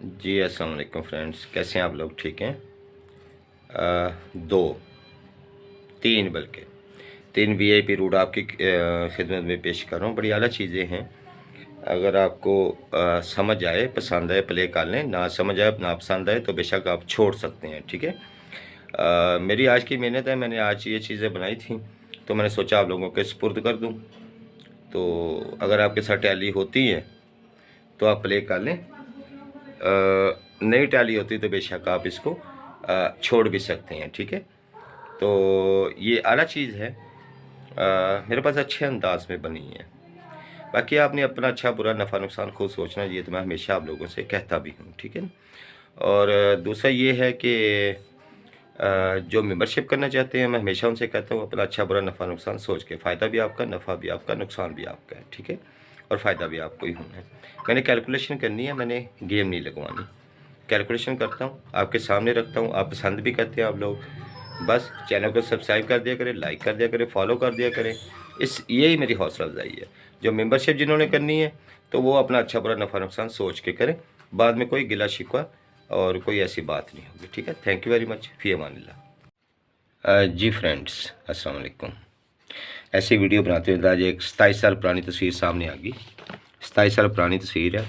जी अस्सलाम वालेकुम फ्रेंड्स, कैसे हैं आप लोग? ठीक हैं? दो तीन बल्कि तीन वीआईपी रूट आपकी खिदमत में पेश कर रहा हूँ। बड़ी आला चीज़ें हैं। अगर आपको समझ आए, पसंद आए, प्ले कर लें। ना समझ आए, ना पसंद आए तो बेशक आप छोड़ सकते हैं। ठीक है? मेरी आज की मेहनत है। मैंने आज ये चीज़ें बनाई थी तो मैंने सोचा आप लोगों के सुपुर्द कर दूँ। तो अगर आपके साथ टैली होती है तो आप प्ले कर लें। नहीं टैली होती तो बेशक आप इसको छोड़ भी सकते हैं। ठीक है? तो ये आला चीज़ है। मेरे पास अच्छे अंदाज में बनी है। बाकी आपने अपना अच्छा बुरा नफ़ा नुकसान खुद सोचना, ये तो मैं हमेशा आप लोगों से कहता भी हूँ। ठीक है ना? और दूसरा ये है कि जो मेंबरशिप करना चाहते हैं, मैं हमेशा उनसे कहता हूँ अपना अच्छा बुरा नफ़ा नुकसान सोच के, फ़ायदा भी आपका, नफ़ा भी आपका, नुकसान भी आपका है। ठीक है? और फ़ायदा भी आपको ही होना है। मैंने कैलकुलेशन करनी है, मैंने गेम नहीं लगवानी। कैलकुलेशन करता हूँ, आपके सामने रखता हूँ, आप पसंद भी करते हैं आप लोग। बस चैनल को सब्सक्राइब कर दिया करें, लाइक कर दिया करें, फॉलो कर दिया करें। यही मेरी हौसला अफजाई है। जो मेंबरशिप जिन्होंने करनी है तो वो अपना अच्छा बुरा नफ़ा नुकसान सोच के करें। बाद में कोई गिला शिकवा और कोई ऐसी बात नहीं होगी। ठीक है? Thank you very much. फ़ी अमानिल्लाह। जी फ्रेंड्स, अस्सलाम वालेकुम। ऐसी वीडियो बनाते हुए आज एक 27 साल पुरानी तस्वीर सामने आ गई। 27 साल पुरानी तस्वीर है।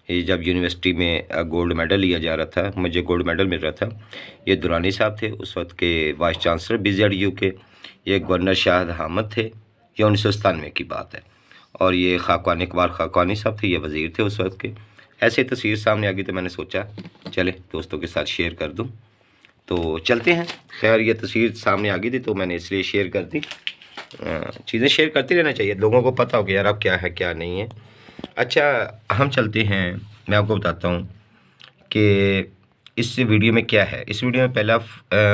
ये जब यूनिवर्सिटी में गोल्ड मेडल लिया जा रहा था, मुझे गोल्ड मेडल मिल रहा था। ये दुरानी साहब थे उस वक्त के वाइस चांसलर BZU के। ये गवर्नर शाहिद अहमद थे। ये 1997 की बात है। और ये खाकानी इकबाल खाकानी साहब थे, ये वज़ीर थे उस वक्त के। ऐसे तस्वीर सामने आ गई तो मैंने सोचा चले दोस्तों के साथ शेयर कर दूँ। तो चलते हैं। खैर ये तस्वीर सामने आ गई थी तो मैंने इसलिए शेयर कर दी। चीज़ें शेयर करते रहना चाहिए, लोगों को पता हो कि यार अब क्या है क्या नहीं है। अच्छा, हम चलते हैं। मैं आपको बताता हूँ कि इस वीडियो में क्या है। इस वीडियो में पहला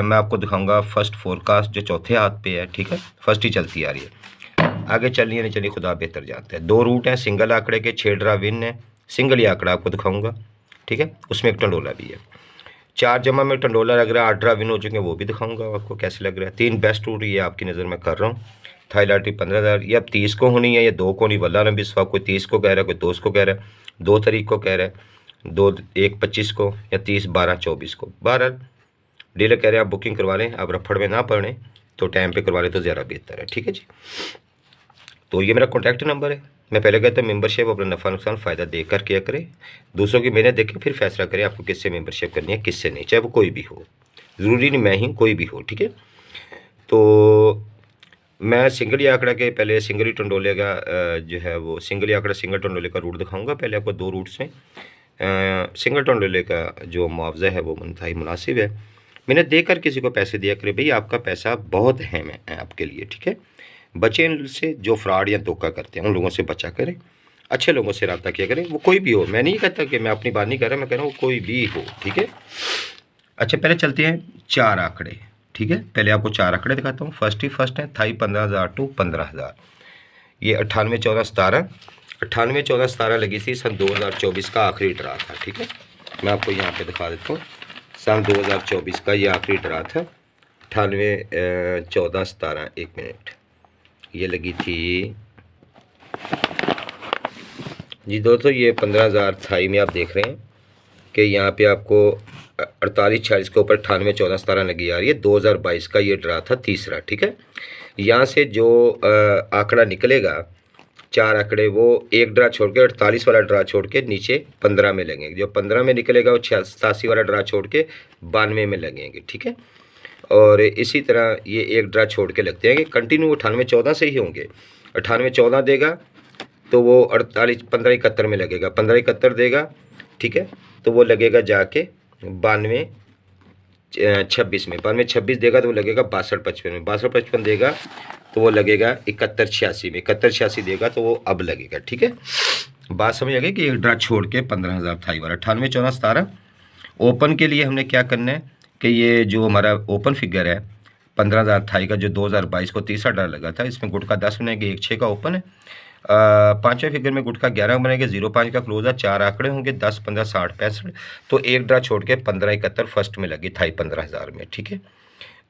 मैं आपको दिखाऊंगा फर्स्ट फोरकास्ट जो चौथे हाथ पे है। ठीक है? फर्स्ट ही चलती आ रही है। आगे चलनी है नहीं चलनी खुदा बेहतर जानता है। दो रूट है, सिंगल आंकड़े के, 6 ड्रा विन है। सिंगल ही आंकड़ा आपको दिखाऊंगा। ठीक है? उसमें एक टंडोला भी है। 4 जमा में टंडोला लग रहा है, 8 ड्रा विन हो चुके हैं, वो भी दिखाऊंगा आपको कैसे लग रहा है। 3 बेस्ट रूट ये आपकी नज़र में कर रहा हूँ। Thai lottery 15,000। ये अब 30 को होनी है, ये 2 को नहीं। वल्ला नबी स्वाब कोई 30 को कह रहा है, कोई 2 को कह रहा है, 2 तारीख को कह रहा है, 2 1 25 को, या 30 12 24 को। बहरहाल डीलर कह रहे हैं आप बुकिंग करवा लें, आप रफड़ में ना पड़ें तो टाइम पे करवा लें तो ज़्यादा बेहतर है। ठीक है जी? तो ये मेरा कॉन्टैक्ट नंबर है। मैं पहले कहता हूँ मेंबरशिप अपना नफ़ा नुकसान फ़ायदा देकर किया करें। दूसरों की मेहनत देख के फिर फैसला करें आपको किससे मेंबरशिप करनी है, किससे नहीं, चाहे वो कोई भी हो। ज़रूरी नहीं मैं ही, कोई भी हो। ठीक है? तो मैं सिंगल ही आंकड़ा के पहले सिंगल ही टंडोले का जो है वो सिंगल ही आंकड़ा सिंगल टंडोले का रूट दिखाऊंगा। पहले आपको 2 रूट से सिंगल टंडोले का जो मुआवजा है वो इंतहाई मुनासिब है। मैंने देकर किसी को पैसे दिया करे, भाई आपका पैसा बहुत अहम है आपके लिए। ठीक है? बचें इनसे जो फ्रॉड या धोखा करते हैं, उन लोगों से बचा करें। अच्छे लोगों से रब्ता किया करें, वो कोई भी हो। मैं नहीं कहता कि मैं अपनी बात नहीं कर रहा, मैं कह रहा हूँ कोई भी हो। ठीक है? अच्छा, पहले चलते हैं 4 आंकड़े। ठीक है? पहले आपको 4 आंकड़े दिखाता हूँ। फर्स्ट है थाई 15,000 टू 15,000। ये 98 14 17 98 14 17 लगी थी सन 2024 का आखिरी ड्रा था। ठीक है? मैं आपको यहाँ पे दिखा देता हूँ। सन 2024 का ये आखिरी ड्रा था। 98 14 17 1 मिनट ये लगी थी जी दोस्तों। ये 15,000 थाई में आप देख रहे हैं कि यहाँ पे आपको 48 46 के ऊपर 98 14 17 लगी आ रही है। 2022 का ये ड्रा था तीसरा। ठीक है? यहाँ से जो आंकड़ा निकलेगा, 4 आंकड़े, वो एक ड्रा छोड़ के 48 वाला ड्रा छोड़ के नीचे 15 में लगेंगे। जो 15 में निकलेगा वो 87 वाला ड्रा छोड़ के 92 में लगेंगे। ठीक है? और इसी तरह ये एक ड्रा छोड़ के लगते हैं कि कंटिन्यू 98 14 से ही होंगे। 98 14 देगा तो वो 48 15 71 में लगेगा। 15 71 देगा, ठीक है, तो वो लगेगा जाके 92 26 में। 92 26 देगा तो वो लगेगा 62 55 में। 62 55 देगा तो वो लगेगा 71 86 में। 71 86 देगा तो वो अब लगेगा। ठीक है? बात समझ आ गई कि एक ड्रा छोड़ के 15,000 थाई वाला। 98 14 17 ओपन के लिए हमने क्या करना है कि ये जो हमारा ओपन फिगर है 15,000 थाई का, जो 2022 को तीसरा ड्रा लगा था, इसमें गुट का 10 बनेंगे, 1 6 का ओपन है। 5वें फिगर में गुट का 11 बनेंगे, 0 5 का क्लोज है। 4 आंकड़े होंगे 10 15 60 65। तो एक ड्रा छोड़ के 15 71 फर्स्ट में लगी थाई 15,000 में। ठीक है?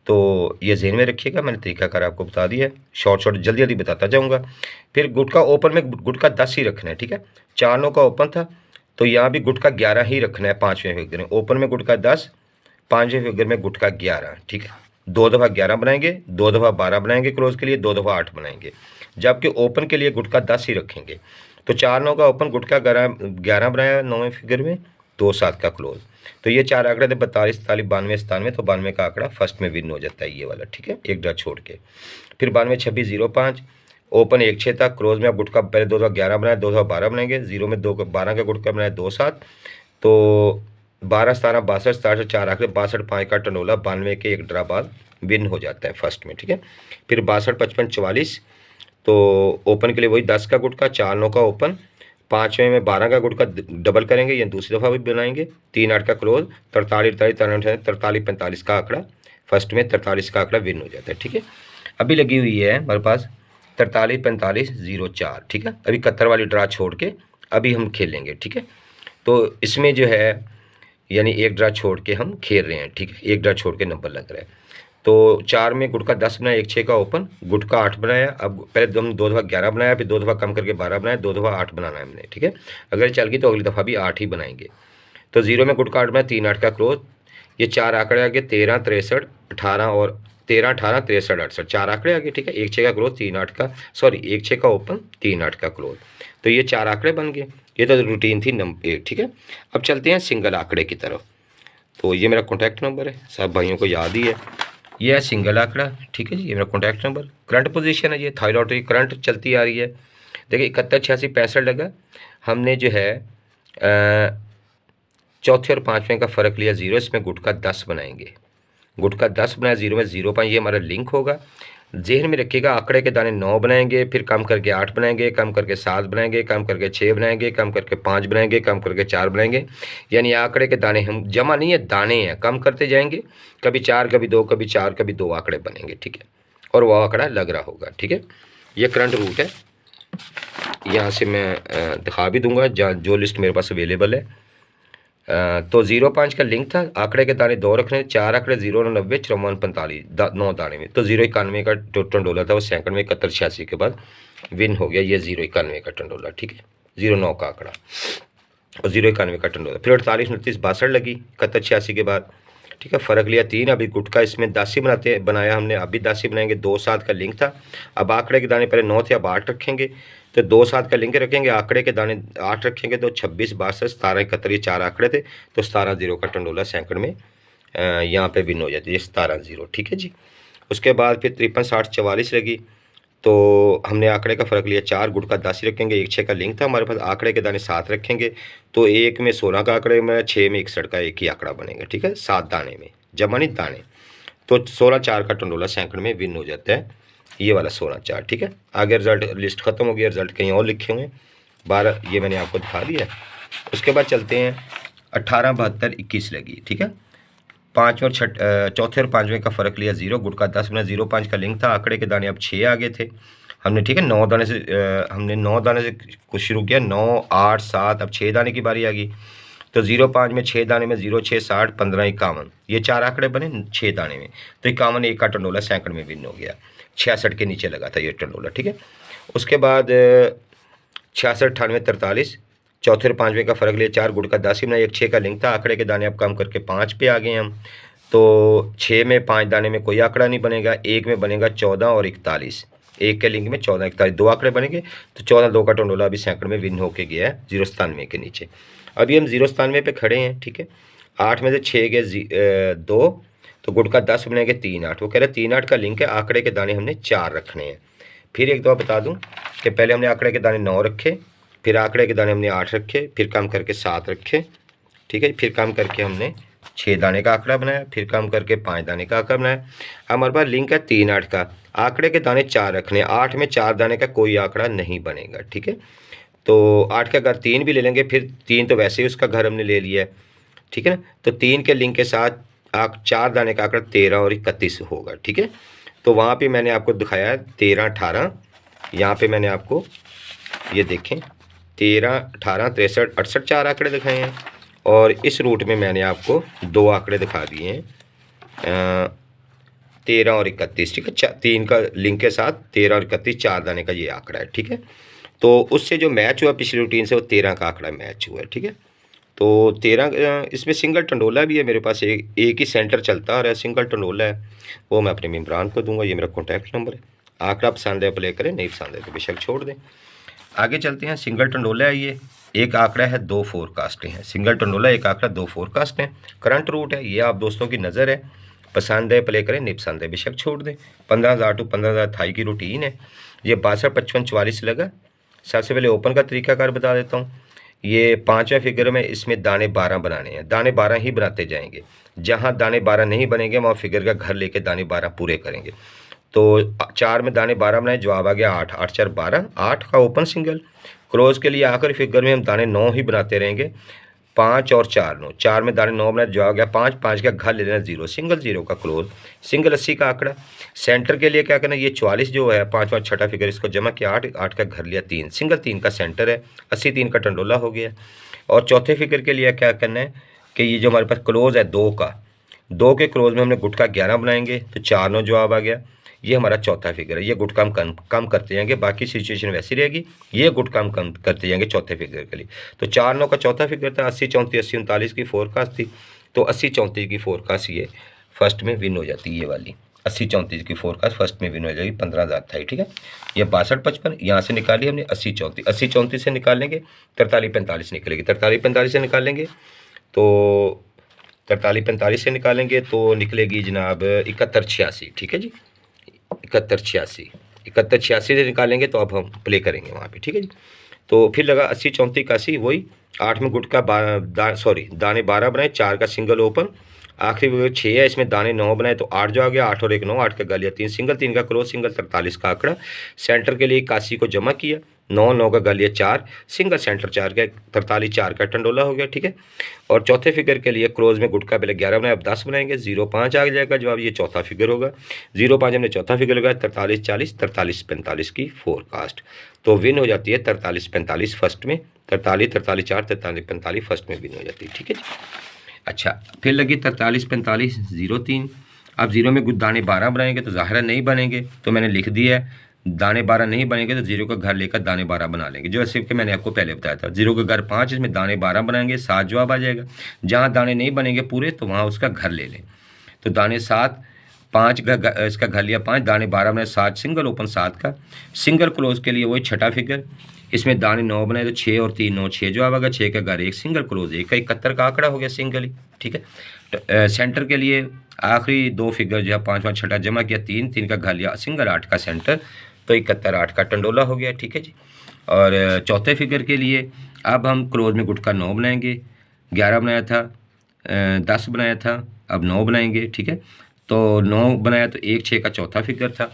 तो ये ज़हन में रखिएगा, मैंने तरीकाकार आपको बता दिया है। शॉर्ट जल्दी जल्दी बताता जाऊँगा। फिर गुट का ओपन में गुट का 10 ही रखना है। ठीक है? 4 9 का ओपन था, तो यहाँ भी गुट का 11 ही रखना है 5वें फिगर में। ओपन में गुट का 10, 5वें फिगर में गुट का 11, ठीक है। 2 दफ़ा 11 बनाएंगे, 2 दफ़ा 12 बनाएंगे क्लोज के लिए, 2 दफ़ा 8 बनाएंगे, जबकि ओपन के लिए गुट का 10 ही रखेंगे। तो 4 9 का ओपन, गुट का 11 बनाया 9वें फिगर में, 2 7 का क्लोज। तो ये 4 आंकड़े थे 42 43 92 97, तो 92 का आंकड़ा फर्स्ट में विन हो जाता है ये वाला, ठीक है, एक ड्रा छोड़ के। फिर 92 26 05, ओपन 1 6 था, क्लोज में अब गुट का पहले 2 दफ़ा 11 बनाया, 2 दफ़ा 12 बनाएंगे, 0 में 2 12 का गुट का बनाया 2 7, तो 12 17 62 67 4 आंकड़े 62 5 का टंडोला 92 के एक ड्रा बाद विन हो जाता है फर्स्ट में, ठीक है। फिर 62 55 44, तो ओपन के लिए वही 10 का गुट का, 4 9 का ओपन, 5वें में 12 का गुट का डबल करेंगे, या दूसरी दफ़ा भी बनाएंगे, 3 8 का क्लोज, 43 43 43 45 का आंकड़ा फर्स्ट में, 43 का आंकड़ा विन हो जाता है, ठीक है। अभी लगी हुई है हमारे पास 43 45 04, ठीक है। अभी 71 वाली ड्रा छोड़ के अभी हम खेलेंगे, ठीक है। तो इसमें जो है यानी एक ड्रा छोड़ के हम खेल रहे हैं, ठीक है, एक ड्रा छोड़ के नंबर लग रहा है। तो 4 में गुट का 10 बनाया, 1 6 का ओपन, गुट का 8 बनाया, अब पहले हम 2 दफ़ा 11 बनाया, फिर 2 दफ़ा कम करके 12 बनाया, 2 दफ़ा 8 बनाना है हमने, ठीक है। अगर चल गई तो अगली दफ़ा भी 8 ही बनाएंगे। तो 0 में गुट का 8 बनाया, 3 8 का क्लोज, ये 4 आंकड़े आगे 13 63 18 और 13 18 63 68, 4 आंकड़े आगे, ठीक है। 1 6 का क्लोज, 3 8 का, सॉरी 1 6 का ओपन, 3 8 का क्लोज, तो ये 4 आंकड़े बन गए। ये तो रूटीन थी नंबर 1, ठीक है। अब चलते हैं सिंगल आंकड़े की तरफ। तो ये मेरा कॉन्टैक्ट नंबर है, सब भाइयों को याद ही है, ये है सिंगल आंकड़ा, ठीक है जी। ये मेरा कॉन्टैक्ट नंबर, करंट पोजीशन है, ये थाईलॉटरी करंट चलती आ रही है। देखिए 71 86 65 लगा, हमने जो है चौथे और 5वें का फ़र्क लिया 0, इसमें गुट का 10 बनाएंगे, गुट का 10 बनाया, 0 में 0 5, ये हमारा लिंक होगा। जेहन में रखिएगा आंकड़े के दाने 9 बनाएंगे, फिर कम करके 8 बनाएंगे, कम करके 7 बनाएंगे, कम करके 6 बनाएंगे, कम करके 5 बनाएंगे, कम करके 4 बनाएंगे। यानी आंकड़े के दाने हम जमा नहीं है, दाने हैं, कम करते जाएंगे, कभी 4 कभी 2 कभी 4 कभी 2 आंकड़े बनेंगे, ठीक है। और वो आंकड़ा लग रहा होगा, ठीक है। ये करंट रूट है, यहाँ से मैं दिखा भी दूंगा जहाँ जो लिस्ट मेरे पास अवेलेबल है। तो 0 5 का लिंक था, आंकड़े के दाने 2 रखने, 4 आंकड़े 0 90 54 45 9 दाने में, तो 0 91 का टंडोला था, वो सेकंड में 71 86 के बाद विन हो गया, ये 0 91 का टंडोला, ठीक है। 0 9 का आंकड़ा और 0 91 का टंडोला। फिर 48 29 62 लगी 71 86 के बाद, ठीक है। फ़र्क लिया 3, अभी गुट का इसमें 10 ही बनाया हमने, अभी 10 ही बनाएंगे। 2 7 का लिंक था, अब आंकड़े के दाने पहले 9 थे, अब 8 रखेंगे, तो 2 7 का लिंक रखेंगे, आंकड़े के दाने 8 रखेंगे, तो 26 62 17 71, ये 4 आंकड़े थे, तो 17 0 का टंडोला सेकंड में यहाँ पे विन हो जाती है, ये 17 0, ठीक है जी। उसके बाद फिर 53 60 44 लगी, तो हमने आंकड़े का फ़र्क लिया 4, गुट का 10 ही रखेंगे, 1 6 का लिंक था हमारे पास, आंकड़े के दाने 7 रखेंगे, तो 1 में 16 का आंकड़े में, 6 में 61 का एक ही आंकड़ा बनेगा, ठीक है, 7 दाने में, जमा नहीं दाने, तो 16 4 का टंडोला सेकंड में विन हो जाता है, ये वाला 16 4, ठीक है। आगे रिजल्ट लिस्ट ख़त्म हो गया, रिजल्ट कहीं और लिखे हुए हैं 12, ये मैंने आपको दिखा दिया। उसके बाद चलते हैं 18 72 21 लगी, ठीक है। 5 और चौथे और 5वें का फ़र्क लिया 0, गुट का 10 बना, 0 5 का लिंक था, आंकड़े के दाने अब 6 आगे थे हमने, ठीक है। 9 दाने से हमने 9 दाने से कुछ शुरू किया, 9 8 7, अब 6 दाने की बारी आ गई, तो 0 5 में 6 दाने में 0 6 60 15 51, ये 4 आंकड़े बने 6 दाने में, तो 51 1 का टंडोला सेकंड में विन हो गया, 66 के नीचे लगा था ये टंडोला, ठीक है। उसके बाद 66 98 43, चौथे और 5वें का फ़र्क लिया 4, गुट का 10 ही बना, 1 6 का लिंक था, आंकड़े के दाने अब कम करके 5 पे आ गए हम, तो 6 में 5 दाने में कोई आंकड़ा नहीं बनेगा, 1 में बनेगा 14 और 41, 1 के लिंक में 14 41 2 आंकड़े बनेंगे, तो 14 2 का टंडोला अभी सेकंड में विन होके गया है 0 के नीचे। अभी हम 0 पे खड़े हैं, ठीक है। 8 में से 6 गए 2, तो गुट का 10 बनेंगे 3 8, वो कह रहे हैं 3 8 का लिंक है, आंकड़े के दाने हमने 4 रखने हैं। फिर एक दफ़ा बता दूं कि पहले हमने आंकड़े के दाने 9 रखे, फिर आंकड़े के दाने हमने 8 रखे, फिर कम करके 7 रखे, ठीक है, फिर कम करके हमने 6 दाने का आंकड़ा बनाया, फिर कम करके 5 दाने का आंकड़ा बनाया। हमारे पास लिंक है 3 8 का, आंकड़े के दाने 4 रखने, 8 में 4 दाने का कोई आंकड़ा नहीं बनेगा, ठीक है। तो 8 का घर 3 भी ले लेंगे, फिर 3 तो वैसे ही उसका घर हमने ले लिया है, ठीक है ना। तो 3 के लिंक के साथ 4 दाने का आंकड़ा 13 और 31 होगा, ठीक है। तो वहाँ पे मैंने आपको दिखाया है 13 18, यहाँ पे मैंने आपको ये देखें 13 18 63 68 4 आंकड़े दिखाए हैं, और इस रूट में मैंने आपको 2 आंकड़े दिखा दिए हैं 13 और 31, ठीक है। 3 का लिंक के साथ 13 और 31 4 दाने का ये आंकड़ा है, ठीक है। तो उससे जो मैच हुआ पिछली रूटीन से वो 13 का आंकड़ा मैच हुआ है, ठीक है। तो 13 इसमें सिंगल टंडोला भी है मेरे पास, एक ही सेंटर चलता आ रहा है, सिंगल टंडोला है, वो मैं अपने मेम्बरान को दूंगा। ये मेरा कॉन्टैक्ट नंबर है। आंकड़ा पसंद है प्ले करें, नहीं पसंद है तो बेशक छोड़ दें। आगे चलते हैं। सिंगल टंडोला है ये, एक आंकड़ा है, 2 फोरकास्ट हैं। सिंगल टंडोला एक आंकड़ा, 2 फोरकास्ट हैं। करंट रूट है, ये आप दोस्तों की नज़र है, पसंद है प्ले करें, नहीं पसंद है बेशक छोड़ दें। 15,000 टू 15,000 थाई की रूटीन है। ये 62, 55, 44 लगा। सबसे पहले ओपन का तरीकाकार बता देता हूँ। ये 5वें फिगर में इसमें दाने 12 बनाने हैं, दाने 12 ही बनाते जाएंगे। जहाँ दाने 12 नहीं बनेंगे वहाँ फिगर का घर लेके दाने 12 पूरे करेंगे। तो 4 में दाने 12 बनाए, जवाब आ गया 8, 8 4 12, 8 का ओपन सिंगल। क्लोज के लिए आखिरी फिगर में हम दाने 9 ही बनाते रहेंगे, 5 और 4 9, 4 में दाने 9 बनाए, जवाब आ गया 5, 5 का घर ले लेना 0, सिंगल 0 का क्लोज। सिंगल 80 का आंकड़ा। सेंटर के लिए क्या करना, ये 44 जो है 5वां छठा फिगर, इसको जमा किया 8, 8 का घर लिया 3, सिंगल 3 का सेंटर है, 80 3 का टंडोला हो गया। और चौथे फिगर के लिए क्या करना है कि ये जो हमारे पास क्लोज है 2 का, 2 के क्लोज में हमने गुटका 11 बनाएंगे, तो 4 9 जवाब आ गया। ये हमारा चौथा फिगर है। ये गुटका हम कम करते जाएंगे, बाकी सिचुएशन वैसी रहेगी। ये गुटका हम कम करते जाएंगे चौथे फिगर के लिए। तो 4 9 का चौथा फिगर था, 80 34 80 39 की फोरकास्ट थी। तो 80 34 की फोरकास्ट ये फर्स्ट में विन हो जाती है, ये वाली 80 34 की फोरकास्ट फर्स्ट में विन हो जाएगी, 15,000 था, ठीक है। ये 62 55 यहाँ से निकाली हमने, 80 34, 80 34 से निकालेंगे 43 45 निकलेगी, 43 45 से निकालेंगे तो 43 45 से निकालेंगे तो निकलेगी जनाब 71 86, ठीक है जी। 71 86, 71 86 से निकालेंगे तो अब हम प्ले करेंगे वहाँ पे, ठीक है जी। तो फिर लगा 80 34 81, वही 8 में गुटका दाने 12 बनाए, 4 का सिंगल ओपन, आखिरी फिगर 6 है, इसमें दाने 9 बनाए तो 8 जो आ गया, 8 और 1 9, 8 का गालिया 3, सिंगल 3 का क्लोज, सिंगल 43 का आंकड़ा। सेंटर के लिए 81 को जमा किया, 9 9 का गालिया 4, सिंगल सेंटर 4 का, 43 4 का टंडोला हो गया, ठीक है। और चौथे फिगर के लिए क्लोज में गुटका पहले 11 बनाए, अब 10 बनाएंगे, 0 5 आ जाएगा जवाब, ये चौथा फिगर होगा। 0 5 हमने चौथा फिगर लगाया, 43 40, 43 45 की फोरकास्ट। तो विन हो जाती है 43 45 फर्स्ट में, 43 43 4 43 45 फर्स्ट में विन हो जाती है, ठीक है जी। अच्छा, फिर लगी 43 45 0 3। अब 0 में दाने 12 बनाएंगे तो ज़ाहिर नहीं बनेंगे, तो मैंने लिख दिया है दाने 12 नहीं बनेंगे तो 0 का घर लेकर दाने 12 बना लेंगे, जो ऐसे कि मैंने आपको पहले बताया था। 0 का घर 5, इसमें दाने 12 बनाएंगे, 7 जवाब आ जाएगा। जहाँ दाने नहीं बनेंगे पूरे तो वहाँ उसका घर ले लें। तो दाने 7, 5 का इसका घर लिया 5, दाने 12 बनाए, 7 सिंगल ओपन 7 का। सिंगल क्लोज के लिए वही छठा फिगर, इसमें दाने 9 बनाए तो 6 और 3 9, 6 जवाब आ गया, 6 का घर 1, सिंगल क्लोज 1 का, 71 का आंकड़ा हो गया सिंगल ही, ठीक है। सेंटर के लिए आखिरी 2 फिगर जो है 5 5 छठा जमा किया, 3 3 का घर लिया, सिंगल 8 का सेंटर, तो 71 8 का टंडोला हो गया, ठीक है जी। और चौथे फिगर के लिए अब हम क्लोज में गुटका 9 बनाएंगे, 11 बनाया था, 10 बनाया था, अब 9 बनाएंगे, ठीक है। तो 9 बनाया तो 1 6 का चौथा फिगर था।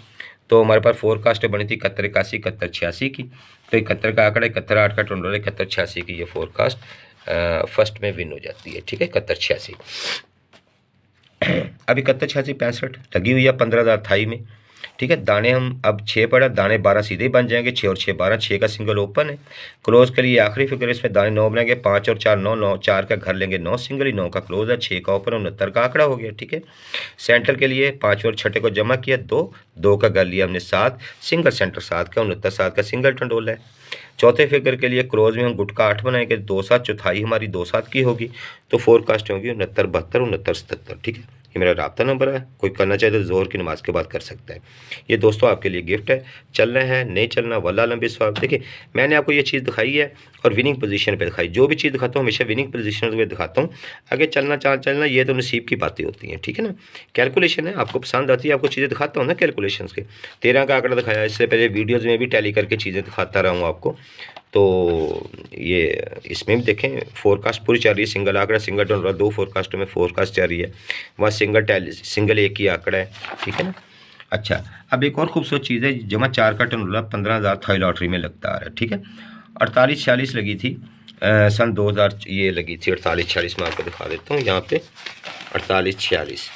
तो हमारे पास फोरकास्ट बनी थी 71 81 71 86 की। तो 71 का आंकड़ा, 71 8 का टंडोला, 71 86 की ये फोरकास्ट फर्स्ट में विन हो जाती है, ठीक है। 71 86 अब 71 86 65 लगी हुई है 15,000 थाई में, ठीक है। दाने हम अब 6 पड़ा, दाने 12 सीधे ही बन जाएंगे, 6 और 6 12, 6 का सिंगल ओपन है। क्लोज के लिए आखिरी फिगर, इसमें दाने 9 बनाएंगे, 5 और 4 9 9, 4 का घर लेंगे 9 सिंगल ही, 9 का क्लोज है, 6 का ओपन, 69 का आंकड़ा हो गया, ठीक है। सेंटर के लिए 5 और छठे को जमा किया 2, 2 का घर लिया हमने 7, सिंगल सेंटर 7 का, 69 7 का सिंगल टंडोला है। चौथे फिगर के लिए क्लोज में हम गुटका 8 बनाएंगे, 2 7 चौथाई हमारी 2 7 की होगी, तो फोरकास्ट होगी 69 72 69 77, ठीक है। ये मेरा राब्ता नंबर है, कोई करना चाहे तो जोहर की नमाज के बाद कर सकता है। ये दोस्तों आपके लिए गिफ्ट है, चलना है नहीं चलना वल्लाह अलम बिस्वाब। देखिए मैंने आपको ये चीज़ दिखाई है और विनिंग पोजीशन पे दिखाई, जो भी चीज़ दिखाता हूँ हमेशा विनिंग पोजीशन पे दिखाता हूँ। आगे चलना चलना ये तो नसीब की बातें होती हैं, ठीक है ना। कैलकुलेशन है, आपको पसंद आती है, आपको चीज़ें दिखाता हूँ ना कैलकुलेशन के। 13 का आंकड़ा दिखाया, इससे पहले वीडियोज़ में भी टैली करके चीज़ें दिखाता रहा हूँ आपको। तो ये इसमें भी देखें फोरकास्ट पूरी चल रही है, सिंगल आंकड़ा सिंगल टर्न, 2 फोरकास्ट में फोरकास्ट चल रही है, वहाँ सिंगल एक ही आंकड़ा है, ठीक है ना। अच्छा, अब एक और खूबसूरत चीज़ है, जमा 4 का टर्न 15,000 थाई लॉटरी में लगता आ रहा है, ठीक है। 48 46 लगी थी सन 2000, ये लगी थी 48 46, मैं आपको दिखा देता हूँ यहाँ पे 48 46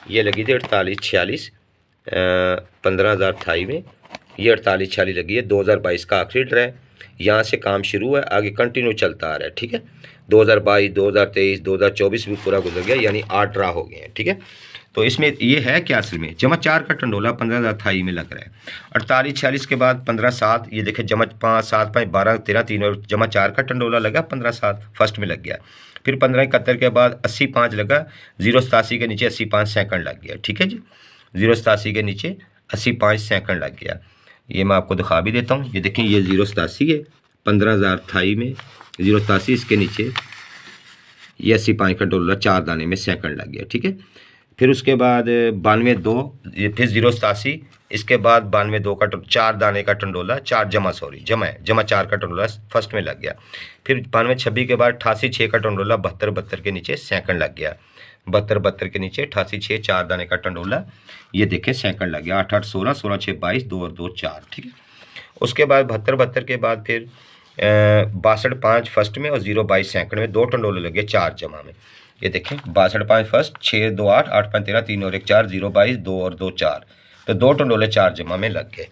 ये लगी थी 48 46 15,000 थाई में, ये 48 46 लगी है। 2022 का आखिरी ड्रा है, यहाँ से काम शुरू है, आगे कंटिन्यू चलता आ रहा है, ठीक है। 2022 2023 2024 भी पूरा गुजर गया, यानी 8 ड्रा हो गए हैं, ठीक है। तो इसमें ये है क्या असल में, जमा 4 का टंडोला 15,028 में लग रहा है। 48-46 के बाद 15,7, ये देखें जमा 5 7 5 12 13 3 और जमा 4 का टंडोला लगा 15,7 फर्स्ट में लग गया। फिर 1571 के बाद 80-5 लगा, 087 के नीचे 80-5 सेकंड लग गया। ठीक है जी, 087 के नीचे 80-5 सेकंड लग गया। ये मैं आपको दिखा भी देता हूँ, ये देखें ये 087 है 15,028 में, 087 इसके नीचे ये 80-5 का टंडोला 4 दाने में सेकंड लग गया। ठीक है, फिर उसके बाद 92-2, फिर 087, इसके बाद 92-2 का 4 दाने का टंडोला 4 जमा 4 का टंडोला फर्स्ट में लग गया। फिर 92-26 के बाद 88-6 का टंडोला 72-72 के नीचे सेकंड लग गया। 72-72 के नीचे 88-6 4 दाने का टंडोला ये देखें सेकंड लग गया। 8-8 16 16-6 22 2 और 2 4। ठीक है, उसके बाद 72-72 के बाद फिर 62-5 फर्स्ट में और 0-22 सेकंड में 2 टंडोले लगे 4 जमा में। ये देखें 62-5 फर्स्ट, 6-2 8 8-5 13 3 और 1 4 0-22 2 और 2 4, तो 2 टंडोले 4 जमा में लग गए।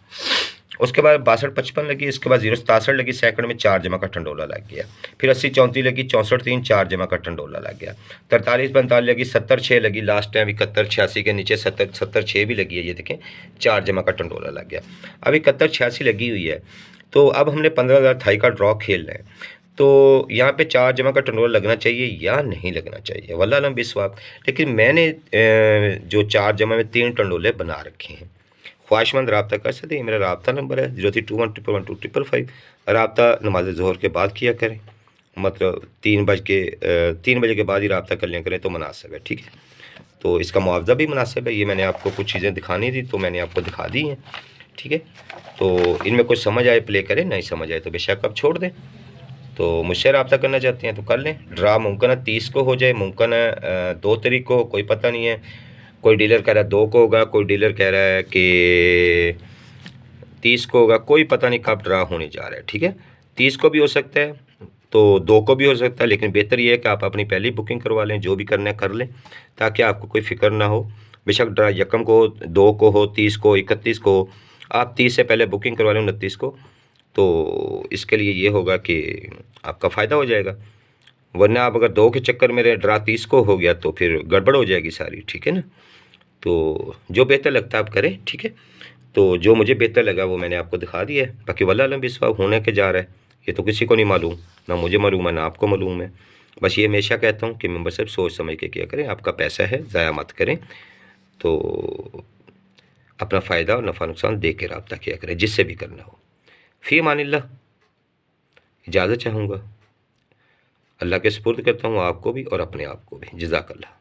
उसके बाद 62-55 लगी, इसके बाद 0-67 लगी सेकंड में 4 जमा का टंडोला लग गया। फिर 80-34 लगी, 64-3 4 जमा का टंडोला लग गया। 43-45 लगी, 70-6 लगी, लास्ट टाइम 71-86 के नीचे 70-6 भी लगी है, ये देखें 4 जमा का टंडोला लग गया। अब 71-86 लगी हुई है, तो अब हमने 15,028 का ड्रॉ खेलना है, तो यहाँ पे 4 जमा का टंडोला लगना चाहिए या नहीं लगना चाहिए, वल्लाह अलम बिस्वाब। लेकिन मैंने जो 4 जमा में 3 टंडोले बना रखे हैं। ख्वाहिशमंद रब्ता कर सकते हैं, मेरा रब्ता नंबर है 0321112555। रब्ता नमाज ज़ोहर के बाद किया करें, मतलब 3 बजे के बाद ही रब्ता कर लिया करें तो मुनासिब है। ठीक है, तो इसका मुआवजा भी मुनासिब है। ये मैंने आपको कुछ चीज़ें दिखानी थी तो मैंने आपको दिखा दी हैं। ठीक है, तो इनमें कुछ समझ आए प्ले करें, नहीं समझ आए तो बेशक आप छोड़ दें। तो मुझसे रब्ता करना चाहते हैं तो कर लें। ड्रा मुमकिन है 30 को हो जाए, मुमकिन है 2 तारीख को हो, कोई पता नहीं है। कोई डीलर कह रहा है 2 को होगा, कोई डीलर कह रहा है कि 30 को होगा, कोई पता नहीं कब ड्रा होने जा रहा है। ठीक है, 30 को भी हो सकता है तो 2 को भी हो सकता है, लेकिन बेहतर ये है कि आप अपनी पहली बुकिंग करवा लें, जो भी करना है कर लें, ताकि आपको कोई फ़िक्र ना हो। बेशक ड्रा 1 को, 2 को हो, 30 को, 31 को, आप 30 से पहले बुकिंग करवा लें 29 को, तो इसके लिए ये होगा कि आपका फ़ायदा हो जाएगा। वरना आप अगर 2 के चक्कर में ड्रा 30 को हो गया तो फिर गड़बड़ हो जाएगी सारी। ठीक है ना, तो जो बेहतर लगता है आप करें। ठीक है, तो जो मुझे बेहतर लगा वो मैंने आपको दिखा दिया है। बाकी वल्लाह अलम बिस्वाब होने के जा रहा है, ये तो किसी को नहीं मालूम, ना मुझे मालूम है ना आपको मालूम है। बस ये हमेशा कहता हूँ कि मेंबर साहब सोच समझ के किया करें, आपका पैसा है ज़ाया मत करें, तो अपना फ़ायदा और नफ़ा नुकसान देख के रब्ता किया करें जिससे भी करना हो। फ़ी अमानिल्लाह, इजाज़त चाहूँगा। अल्लाह के सुपुर्द करता हूँ आपको भी और अपने आप को भी। जज़ाकल्लाह।